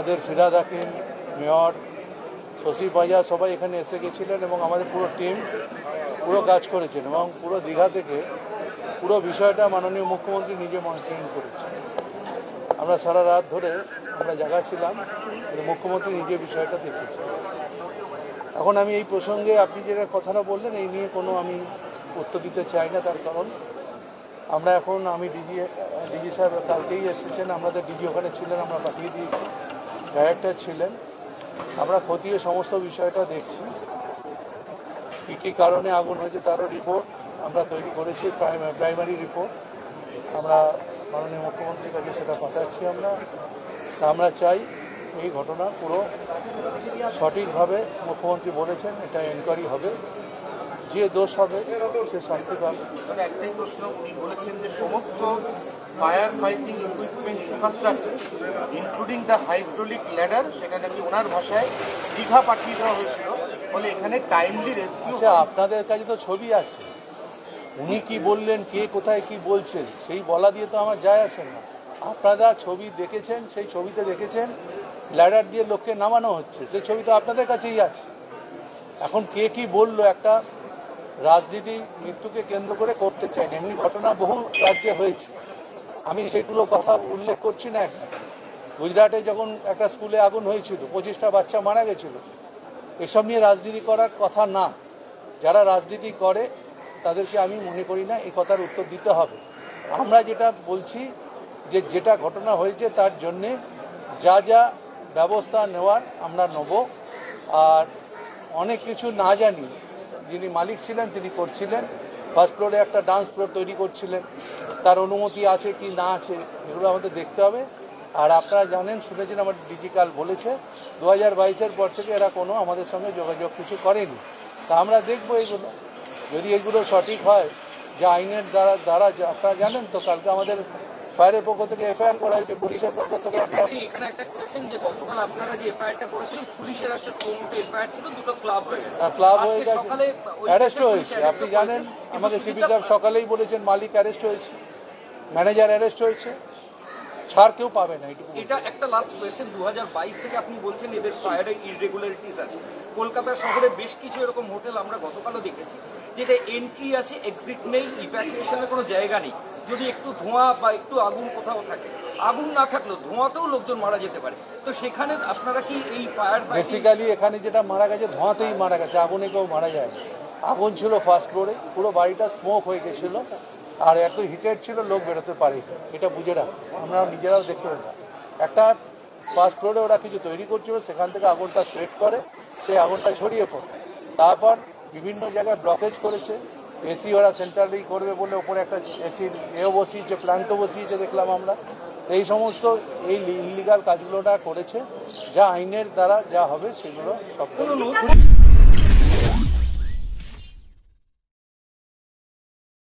আমাদের ফিরাদ হাকিম, মেয়র, শশী পাজা সবাই এখানে এসে গেছিলেন এবং আমাদের পুরো টিম পুরো কাজ করেছেন এবং পুরো দীঘা থেকে পুরো বিষয়টা মাননীয় মুখ্যমন্ত্রী নিজে মনিটরিং করেছেন। আমরা সারা রাত ধরে আমরা জায়গা ছিলাম, কিন্তু মুখ্যমন্ত্রী নিজে বিষয়টা দেখেছেন। এখন আমি এই প্রসঙ্গে আপনি যেটা কথাটা বললেন এই নিয়ে কোনো আমি উত্তর দিতে চাই না, তার কারণ আমরা এখন ডিজি সাহেব কালকেই এসেছেন, আমাদের ডিজি ওখানে ছিলেন, আমরা পাঠিয়ে দিয়েছি, ডাইরেক্টর ছিলেন, আমরা খতিয়ে সমস্ত বিষয়টা দেখছি। কী কী কারণে আগুন হয়েছে তারও রিপোর্ট আমরা তৈরি করেছি, প্রাইমারি রিপোর্ট আমরা মাননীয় মুখ্যমন্ত্রীর কাছে সেটা পাঠাচ্ছি। আমরা চাই এই ঘটনা পুরো সঠিকভাবে মুখ্যমন্ত্রী বলেছেন এটা এনকোয়ারি হবে, যে দোষ হবে সে শাস্তি পাবে। একটাই প্রশ্ন, উনি বলেছেন যে সমস্ত fire fighting equipment infrastructure including the hydraulic ladder সেটা নাকি ওনার ভাষায় দীঘা পাঠিয়ে দেওয়া হয়েছিল, ফলে এখানে টাইমলি রেস্কিউ। আচ্ছা, আপনাদের কাছে তো ছবি আছে, উনি কি বললেন, কে কোথায় কি বলছেন সেই বলা দিয়ে তো আমার যায় আসে না। আপনারা ছবি দেখেছেন, সেই ছবিতে দেখেছেন ল্যাডার দিয়ে লোককে নামানো হচ্ছে, সেই ছবি তো আপনাদের কাছেই আছে। এখন কে কি বললো, একটা রাজনীতি মৃত্যুকে কেন্দ্র করে করতে চাই না, এমনি ঘটনা বহু রাজ্যে হয়েছে, আমি সেগুলো কথা উল্লেখ করছি না। গুজরাটে যখন একটা স্কুলে আগুন হয়েছিল, 25টা বাচ্চা মারা গেছিল, এসব নিয়ে রাজনীতি করার কথা না। যারা রাজনীতি করে তাদেরকে আমি মনে করি না এই কথার উত্তর দিতে হবে। আমরা যেটা বলছি যে যেটা ঘটনা হয়েছে তার জন্যে যা যা ব্যবস্থা নেওয়ার আমরা নেব, আর অনেক কিছু না জানি যিনি মালিক ছিলেন তিনি করছিলেন, ফার্স্ট ফ্লোরে একটা ডান্স ফ্লোর তৈরি করছিলেন, তার অনুমতি আছে কি না আছে এগুলো আমাদের দেখতে হবে। আর আপনারা জানেন, শুনেছেন আমার ডিজিটাল বলেছে 2022-এর পর থেকে এরা কোনো আমাদের সঙ্গে যোগাযোগ কিছু করেনি। তা আমরা দেখব এগুলো, যদি এগুলো সঠিক হয় যে আইনের দ্বারা আপনারা জানেন তো কালকে আমাদের ফায়ারের পক্ষ থেকে এফআইআর করা হয়েছে, পুলিশের পক্ষ থেকে ক্লাব হয়ে গেছে, অ্যারেস্টও হয়েছে। আপনি জানেন, আমাকে সিপি সাহেব সকালেই বলেছেন মালিক অ্যারেস্ট হয়েছে, ম্যানেজার অ্যারেস্ট হয়েছে, ছাড় কেউ পাবে না। এটা একটা লাস্ট কোয়েশ্চেন, 2022 থেকে আপনি বলছেন এদের ফায়ারের ইররেগুলারিটিস আছে। কলকাতা শহরে বেশ কিছু এরকম হোটেল আমরা গতকালও দেখেছি যেটা এন্ট্রি আছে, এক্সিট নেই, ইভ্যাকুয়েশনের কোনো জায়গা নেই। যদি একটু ধোঁয়া বা একটু আগুন কোথাও থাকে, আগুন না থাকলেও ধোঁয়াতেও লোকজন মারা যেতে পারে, তো সেখানে আপনারা কি এই ফায়ার বেসিক্যালি এখানে যেটা মারা গেছে ধোঁয়াতেই মারা গেছে, আগুনে কেউ মারা যায়। আগুন ছিল ফার্স্ট ফ্লোরে, পুরো বাড়িটা স্মোক হয়ে গেছিলো, আর এত হিটেড ছিল লোক বেরোতে পারে, এটা বুঝে রাখ, আমরা নিজেরাও দেখতে পাই। একটা ফার্স্ট ফ্লোরে ওরা কিছু তৈরি করছিল, সেখান থেকে আগুনটা স্প্রেড করে, সেই আগুনটা ছড়িয়ে পড়ে, তারপর বিভিন্ন জায়গায় ব্লকেজ করেছে। এসি ওরা সেন্ট্রালি করবে বলে ওপরে একটা এসির বসিয়েছে, প্ল্যান্টও বসিয়েছে দেখলাম আমরা। এই সমস্ত এই ইলিগাল কাজগুলোটা করেছে, যা আইনের দ্বারা যা হবে সেগুলো সব